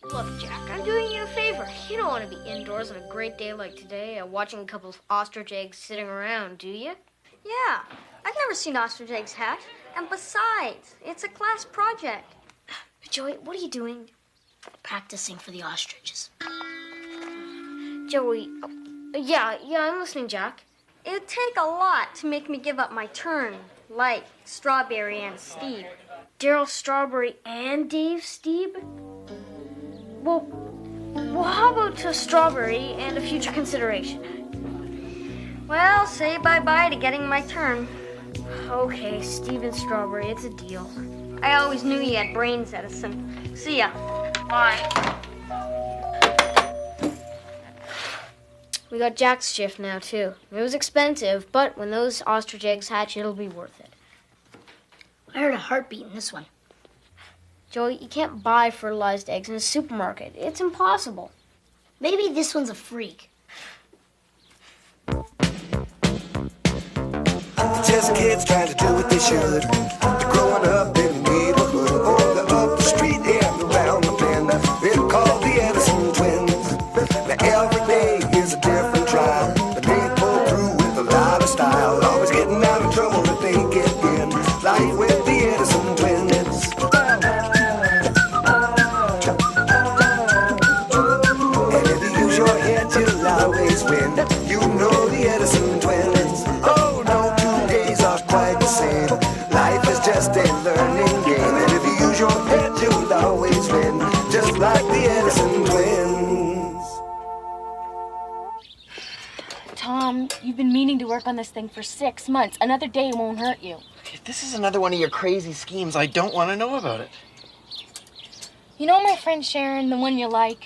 Look, Jack, I'm doing you a favor. You don't want to be indoors on a great day like today, watching a couple of ostrich eggs sitting around, do you? Yeah, I've never seen ostrich eggs hatch. And besides, it's a class project. Joey, what are you doing? Practicing for the ostriches. Joey, yeah, I'm listening, Jack. It'd take a lot to make me give up my turn, like Strawberry and Steve. Daryl Strawberry and Dave Steeb? Well, how about Strawberry and a future consideration? Well, say bye-bye to getting my turn. Okay, Steve and Strawberry, it's a deal. I always knew you had brains, Edison. See ya. Bye. We got Jack's shift now, too. It was expensive, but when those ostrich eggs hatch, it'll be worth it. I heard a heartbeat in this one. Joey, you can't buy fertilized eggs in a supermarket. It's impossible. Maybe this one's a freak. Just kids trying to do what they should. They're growing up in the neighborhood, or they're up the street and around the bend. They're called the Edison twins. Now every day is a different trial, but they pull through with a lot of style. Always getting out of trouble that they get in. Life with the Edison twins. And if you use your head, you'll always win. You know the Edison twins. Oh no, 2 days are quite the same. Life is just a learning game. And if you use your head, you'll always win. Just like the Edison twins. Tom, you've been meaning to work on this thing for 6 months. Another day won't hurt you. If this is another one of your crazy schemes, I don't want to know about it. You know my friend Sharon, the one you like?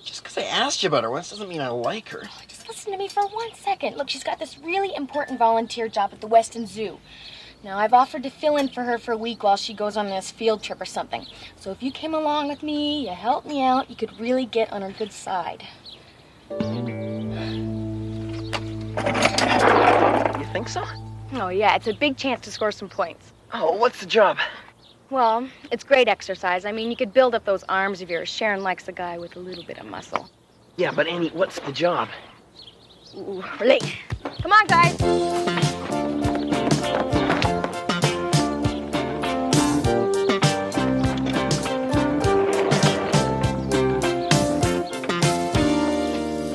Just because I asked you about her once doesn't mean I like her. Just listen to me for 1 second. Look, she's got this really important volunteer job at the Weston Zoo. Now, I've offered to fill in for her for a week while she goes on this field trip or something. So if you came along with me, you helped me out, you could really get on her good side. You think so? Oh, yeah, it's a big chance to score some points. Oh, what's the job? Well, it's great exercise. I mean, you could build up those arms of yours. Sharon likes a guy with a little bit of muscle. Yeah, but Annie, what's the job? Ooh, we're late. Come on, guys.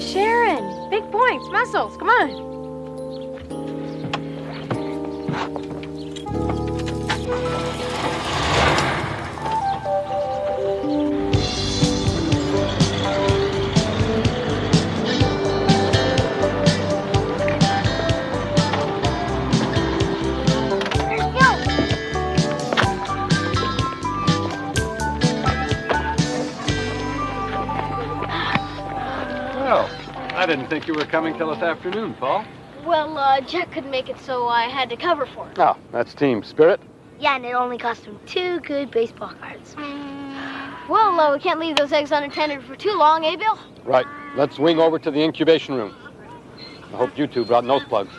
Sharon, big points, muscles, come on. I didn't think you were coming till this afternoon, Paul. Well, Jack couldn't make it, so I had to cover for him. Oh, that's team spirit. Yeah, and it only cost him 2 good baseball cards. Well, we can't leave those eggs unattended for too long, eh, Bill? Right. Let's swing over to the incubation room. I hope you two brought nose plugs.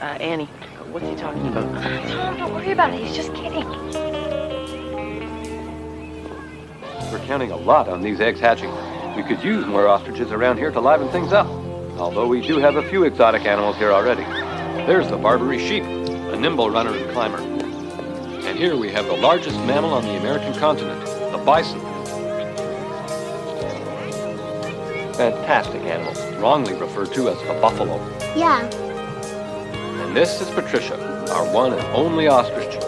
Annie, what's he talking about? Tom, don't worry about it. He's just kidding. We're counting a lot on these eggs hatching. We could use more ostriches around here to liven things up. Although we do have a few exotic animals here already. There's the Barbary sheep, a nimble runner and climber. And here we have the largest mammal on the American continent, the bison. Fantastic animal, wrongly referred to as a buffalo. Yeah. And this is Patricia, our one and only ostrich.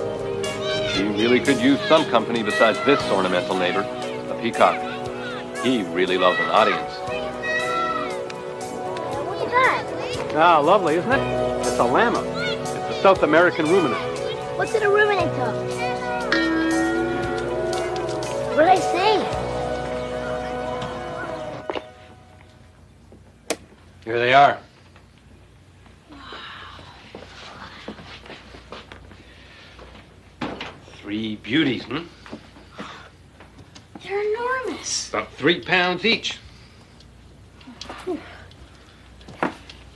She really could use some company besides this ornamental neighbor, the peacock. He really loves an audience. What's that? Ah, lovely, isn't it? It's a llama. It's a South American ruminant. What's it a ruminant of? What'd I say? Here they are. Three beauties, They're enormous. About 3 pounds each.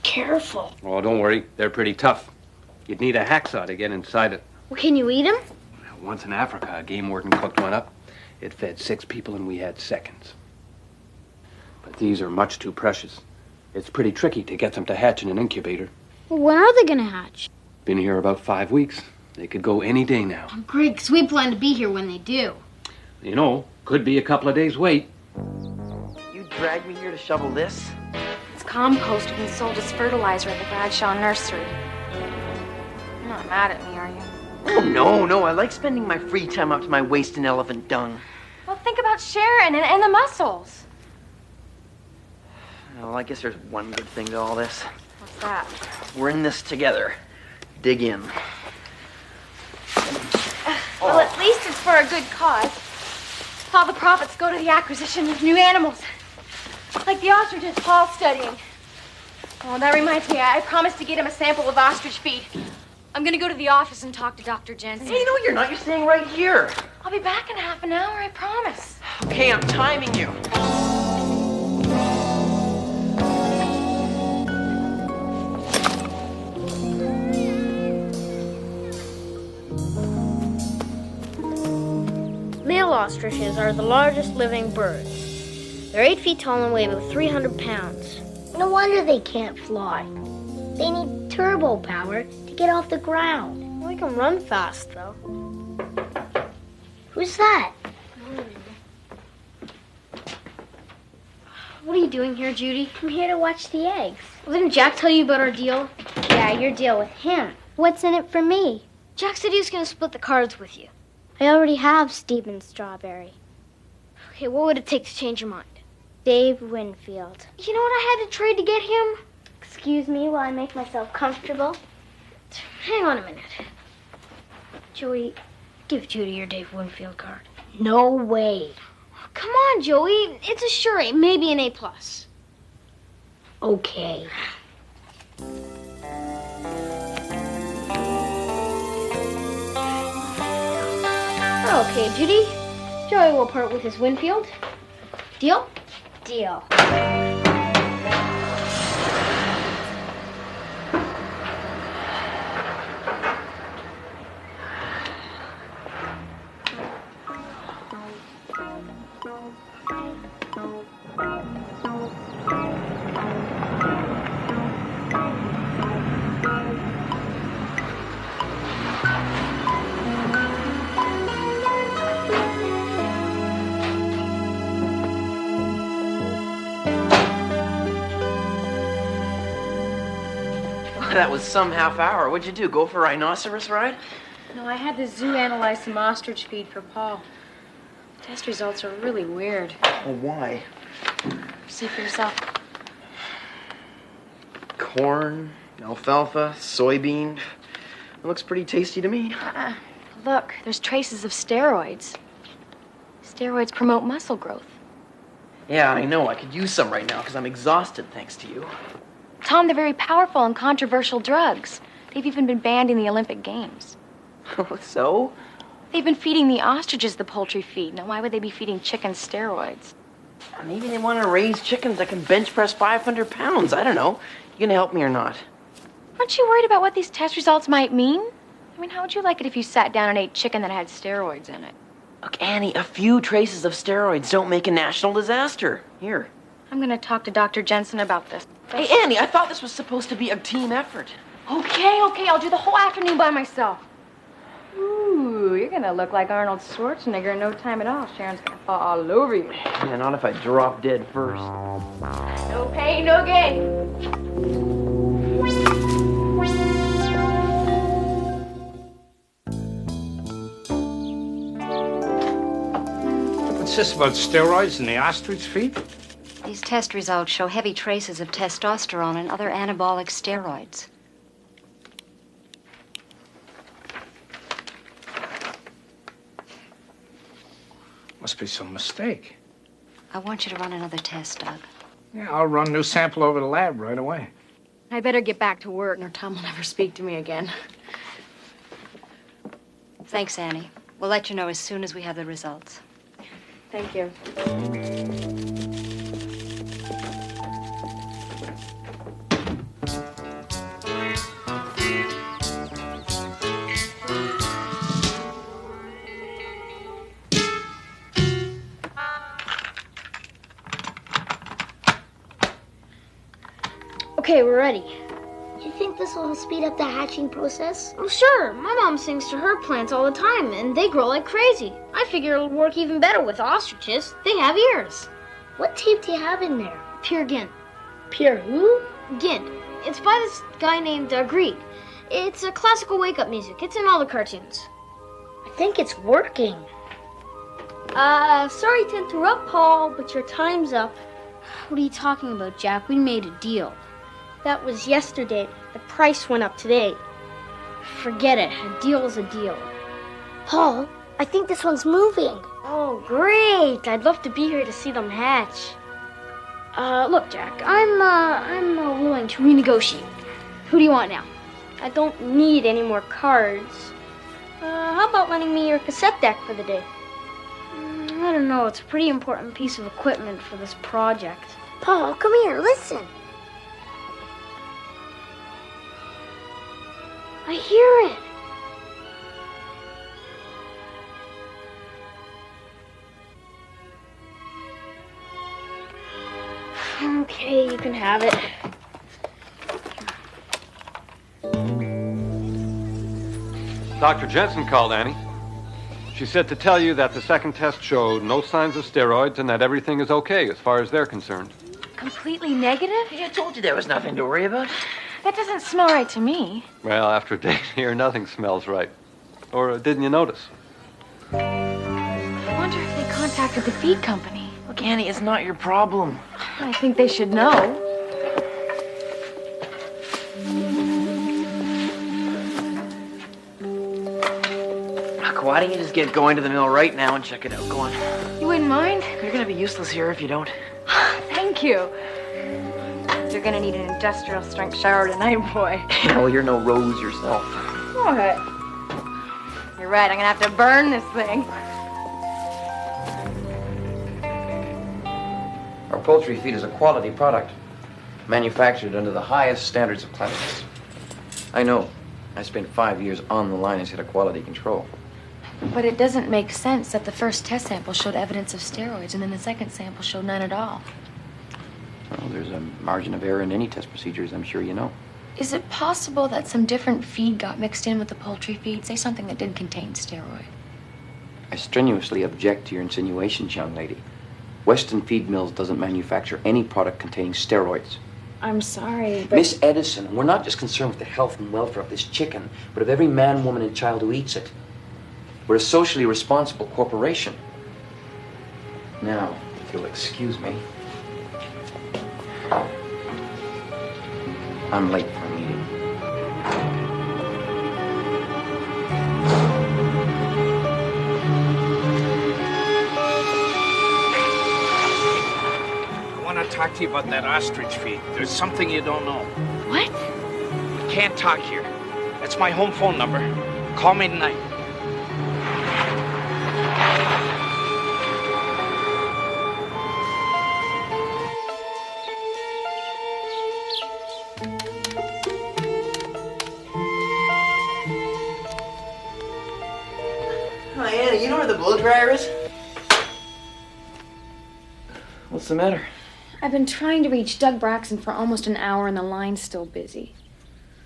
Careful. Oh, don't worry. They're pretty tough. You'd need a hacksaw to get inside it. Well, can you eat them? Once in Africa, a game warden cooked one up. It fed 6 people and we had seconds. But these are much too precious. It's pretty tricky to get them to hatch in an incubator. Well, when are they gonna hatch? Been here about 5 weeks. They could go any day now. Great, 'cause we plan to be here when they do. You know, could be a couple of days wait. You dragged me here to shovel this? It's composted and sold as fertilizer at the Bradshaw nursery. You're not mad at me, are you? Oh, no. I like spending my free time up to my waist in elephant dung. Well, think about Sharon and the mussels. Well, I guess there's one good thing to all this. What's that? We're in this together. Dig in. Well, at least it's for a good cause. All the profits go to the acquisition of new animals. Like the ostriches Paul's studying. Oh, that reminds me, I promised to get him a sample of ostrich feed. I'm gonna go to the office and talk to Dr. Jenson. Hey, no, you're not. You're staying right here. I'll be back in half an hour, I promise. Okay, I'm timing you. Male ostriches are the largest living birds. They're 8 feet tall and weigh about 300 pounds. No wonder they can't fly. They need turbo power to get off the ground. Well, they can run fast, though. Who's that? What are you doing here, Judy? I'm here to watch the eggs. Well, didn't Jack tell you about our deal? Yeah, your deal with him. What's in it for me? Jack said he was going to split the cards with you. I already have Stephen Strawberry. Okay, what would it take to change your mind? Dave Winfield. You know what I had to trade to get him? Excuse me while I make myself comfortable. Hang on a minute. Joey, give Judy your Dave Winfield card. No way. Come on, Joey. It's a sure A, maybe an A+. Okay. Okay, Judy. Joey will part with his Winfield. Deal? Deal. That was some half hour. What'd you do, go for a rhinoceros ride? No, I had the zoo analyze some ostrich feed for Paul. Test results are really weird. Oh, why? See for yourself. Corn, alfalfa, soybean. It looks pretty tasty to me. Look, there's traces of steroids. Steroids promote muscle growth. Yeah, I know. I could use some right now because I'm exhausted thanks to you. Tom, they're very powerful and controversial drugs. They've even been banned in the Olympic Games. So? They've been feeding the ostriches the poultry feed. Now, why would they be feeding chickens steroids? Maybe they want to raise chickens that can bench press 500 pounds. I don't know. You gonna help me or not? Aren't you worried about what these test results might mean? I mean, how would you like it if you sat down and ate chicken that had steroids in it? Look, Annie, a few traces of steroids don't make a national disaster. Here. I'm gonna talk to Dr. Jenson about this. Hey, Annie, I thought this was supposed to be a team effort. Okay, I'll do the whole afternoon by myself. Ooh, you're gonna look like Arnold Schwarzenegger in no time at all. Sharon's gonna fall all over you. Yeah, not if I drop dead first. No pain, no gain. What's this about steroids in the ostrich feed? These test results show heavy traces of testosterone and other anabolic steroids. Must be some mistake. I want you to run another test, Doug. Yeah, I'll run a new sample over to the lab right away. I better get back to work, or Tom will never speak to me again. Thanks, Annie. We'll let you know as soon as we have the results. Thank you. Okay, we're ready. You think this will speed up the hatching process? Oh, sure. My mom sings to her plants all the time, and they grow like crazy. I figure it'll work even better with ostriches. They have ears. What tape do you have in there? Peer Gynt. Peer who? Gynt. It's by this guy named Greed. It's a classical wake-up music. It's in all the cartoons. I think it's working. Sorry to interrupt, Paul, but your time's up. What are you talking about, Jack? We made a deal. That was yesterday. The price went up today. Forget it. A deal is a deal. Paul, I think this one's moving. Oh, great. I'd love to be here to see them hatch. Look, Jack, I'm willing to renegotiate. Who do you want now? I don't need any more cards. How about lending me your cassette deck for the day? I don't know. It's a pretty important piece of equipment for this project. Paul, come here, listen. I hear it. Okay, you can have it. Dr. Jenson called, Annie. She said to tell you that the second test showed no signs of steroids and that everything is okay as far as they're concerned. Completely negative? I told you there was nothing to worry about. That doesn't smell right to me. Well, after a day here, nothing smells right. Or didn't you notice? I wonder if they contacted the feed company. Look, Annie, it's not your problem. I think they should know. Look, why don't you just get going to the mill right now and check it out? Go on. You wouldn't mind? You're gonna be useless here if you don't. Thank you. You're gonna need an industrial strength shower tonight, boy. Well, you're no rose yourself. What? You're right, I'm gonna have to burn this thing. Our poultry feed is a quality product, manufactured under the highest standards of cleanliness. I know. I spent 5 years on the line as head of quality control. But it doesn't make sense that the first test sample showed evidence of steroids and then the second sample showed none at all. Well, there's a margin of error in any test procedures, I'm sure you know. Is it possible that some different feed got mixed in with the poultry feed? Say something that didn't contain steroid. I strenuously object to your insinuations, young lady. Weston Feed Mills doesn't manufacture any product containing steroids. I'm sorry, but... Miss Edison, we're not just concerned with the health and welfare of this chicken, but of every man, woman, and child who eats it. We're a socially responsible corporation. Now, if you'll excuse me, I'm late for a meeting. I want to talk to you about that ostrich feed. There's something you don't know. What? We can't talk here. That's my home phone number. Call me tonight. Hi, Annie, you know where the blow dryer is? What's the matter? I've been trying to reach Doug Braxton for almost an hour and the line's still busy.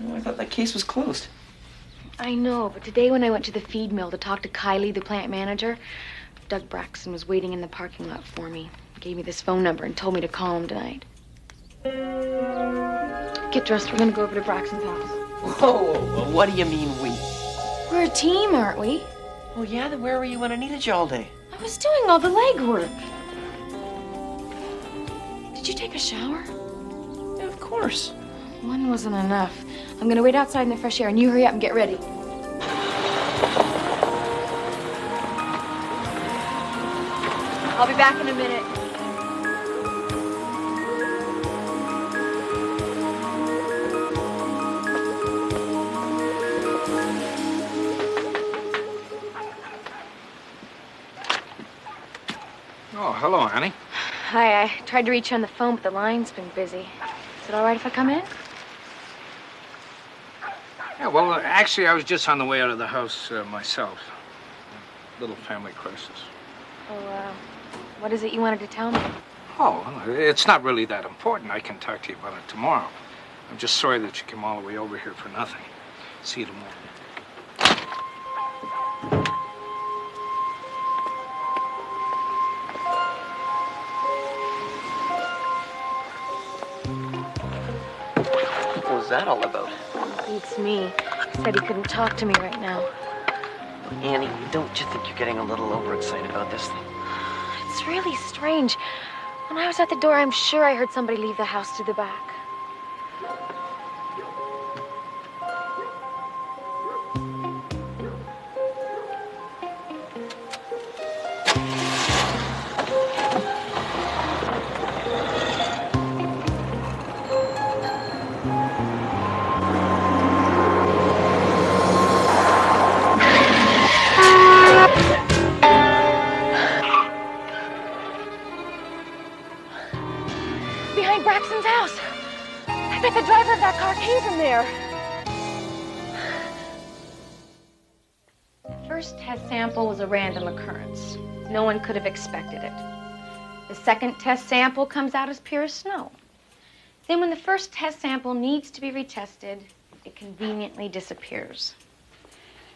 Oh, I thought that case was closed. I know, but today when I went to the feed mill to talk to Kiley, the plant manager, Doug Braxton was waiting in the parking lot for me. He gave me this phone number and told me to call him tonight. Get dressed, we're gonna go over to Braxton's house. Whoa, what do you mean we? We're a team, aren't we? Oh, yeah, then where were you when I needed you all day? I was doing all the legwork. Did you take a shower? Yeah, of course. One wasn't enough. I'm gonna wait outside in the fresh air and you hurry up and get ready. I'll be back in a minute. Oh, hello, Annie. Hi, I tried to reach you on the phone, but the line's been busy. Is it all right if I come in? Yeah, well, actually, I was just on the way out of the house myself. Little family crisis. Oh, what is it you wanted to tell me? Oh, well, it's not really that important. I can talk to you about it tomorrow. I'm just sorry that you came all the way over here for nothing. See you tomorrow. What was that all about? Beats me. He said he couldn't talk to me right now. Annie, don't you think you're getting a little overexcited about this thing? It's really strange. When I was at the door, I'm sure I heard somebody leave the house to the back. Behind Braxton's house. I bet the driver of that car came from there. The first test sample was a random occurrence. No one could have expected it. The second test sample comes out as pure snow. Then when the first test sample needs to be retested, it conveniently disappears.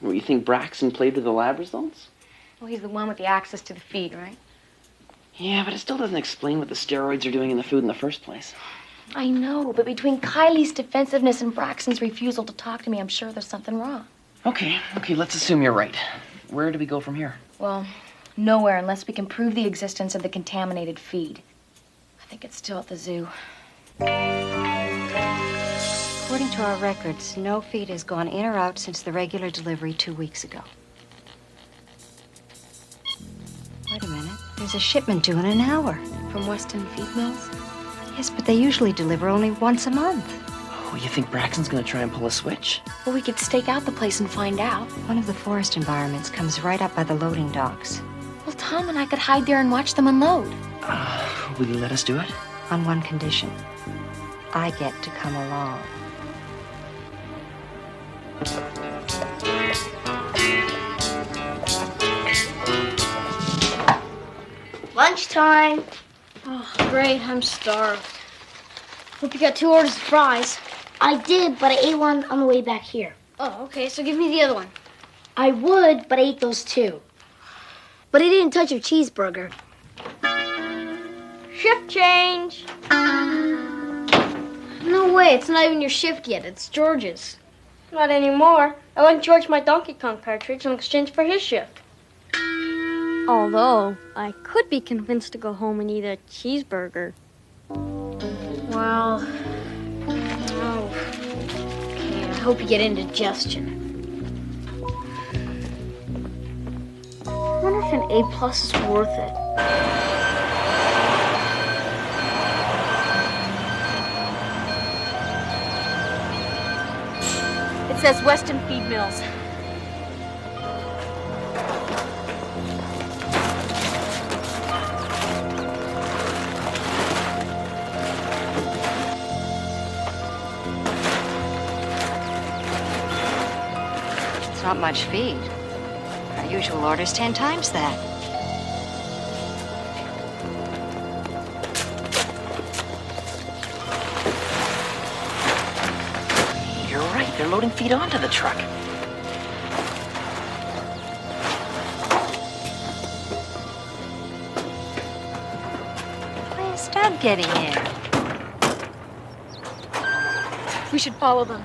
Well, you think Braxton played with the lab results? Well, he's the one with the access to the feed, right? Yeah, but it still doesn't explain what the steroids are doing in the food in the first place. I know, but between Kiley's defensiveness and Braxton's refusal to talk to me, I'm sure there's something wrong. Okay, let's assume you're right. Where do we go from here? Well, nowhere unless we can prove the existence of the contaminated feed. I think it's still at the zoo. According to our records, no feed has gone in or out since the regular delivery 2 weeks ago. Wait a minute. There's a shipment due in an hour. From Weston Feed Mills? Yes, but they usually deliver only once a month. Oh, you think Braxton's gonna try and pull a switch? Well, we could stake out the place and find out. One of the forest environments comes right up by the loading docks. Well, Tom and I could hide there and watch them unload. Will you let us do it? On one condition. I get to come along. Lunchtime. Oh, great. I'm starved. Hope you got 2 orders of fries. I did, but I ate one on the way back here. Oh, okay. So give me the other one. I would, but I ate those too. But I didn't touch your cheeseburger. Shift change. No way. It's not even your shift yet. It's George's. Not anymore. I lent George my Donkey Kong cartridge in exchange for his shift. Although, I could be convinced to go home and eat a cheeseburger. Well, Oh. Okay, I hope you get indigestion. I wonder if an A+ is worth it. it says Weston Feed Mills. It's not much feed. Our usual order's 10 times that. You're right. They're loading feed onto the truck. Where's Dad getting in? We should follow them.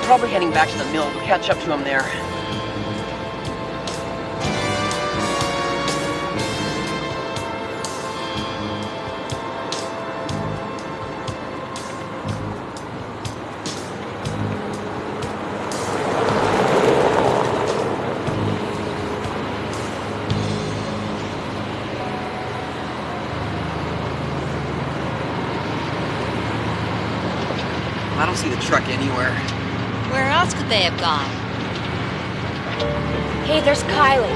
Probably heading back to the mill. We'll catch up to him there. I don't see the truck anywhere. Where else could they have gone? Hey, there's Kiley.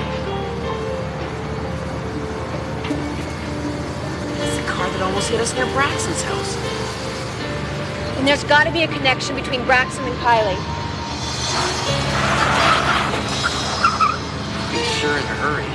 It's the car that almost hit us near Braxton's house. And there's got to be a connection between Braxton and Kiley. Be sure in a hurry.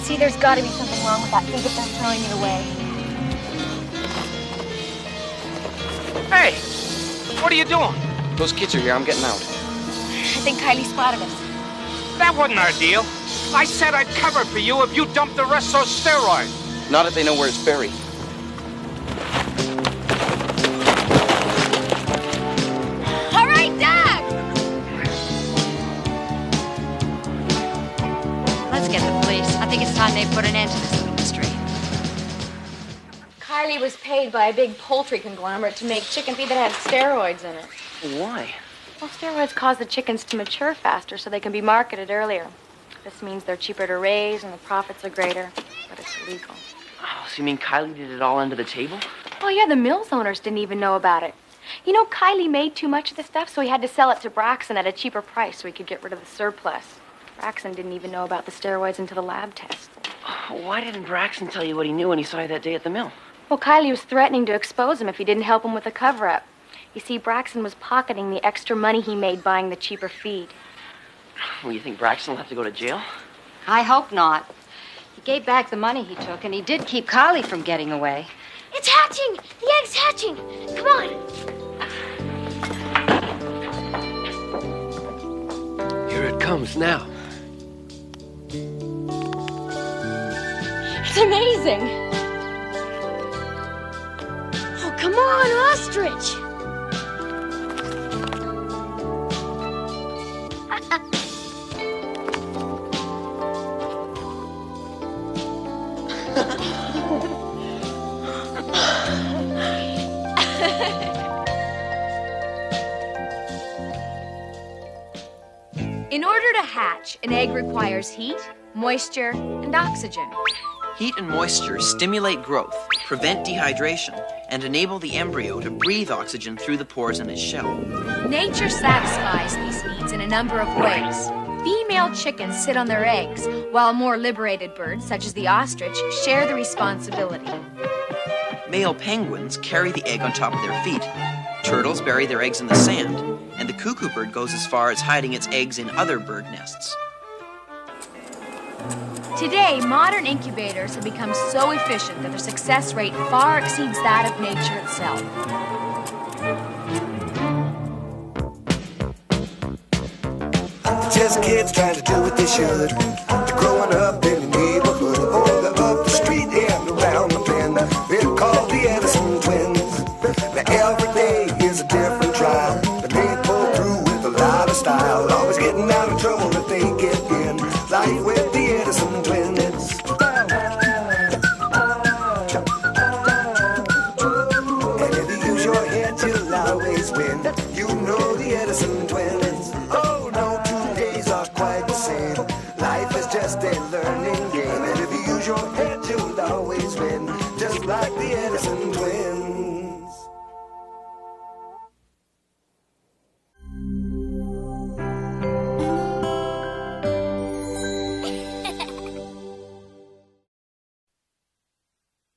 See, there's got to be something wrong with that thing if they're throwing it away. Hey, what are you doing? Those kids are here. I'm getting out. I think Kiley spotted us. That wasn't our deal. I said I'd cover for you if you dumped the rest of those steroids. Not if they know where's Ferry. All right, Dad! Let's get the police. I think it's time they put an end to this mystery. Kiley was paid by a big poultry conglomerate to make chicken feed that had steroids in it. Why? Well, steroids cause the chickens to mature faster so they can be marketed earlier. This means they're cheaper to raise and the profits are greater, but it's illegal. Oh, so you mean Kiley did it all under the table? Oh, yeah, the mills owners didn't even know about it. You know, Kiley made too much of the stuff, so he had to sell it to Braxton at a cheaper price so he could get rid of the surplus. Braxton didn't even know about the steroids until the lab test. Why didn't Braxton tell you what he knew when he saw you that day at the mill? Well, Kiley was threatening to expose him if he didn't help him with the cover-up. You see, Braxton was pocketing the extra money he made buying the cheaper feed. Well, you think Braxton will have to go to jail? I hope not. He gave back the money he took, and he did keep Kiley from getting away. It's hatching! The egg's hatching! Come on! Here it comes now. It's amazing! Oh, come on, ostrich! In order to hatch, an egg requires heat, moisture, and oxygen. Heat and moisture stimulate growth, prevent dehydration, and enable the embryo to breathe oxygen through the pores in its shell. Nature satisfies these needs in a number of ways. Female chickens sit on their eggs, while more liberated birds, such as the ostrich, share the responsibility. Male penguins carry the egg on top of their feet. Turtles bury their eggs in the sand, and the cuckoo bird goes as far as hiding its eggs in other bird nests. Today, modern incubators have become so efficient that their success rate far exceeds that of nature itself. Just kids trying to do what they should.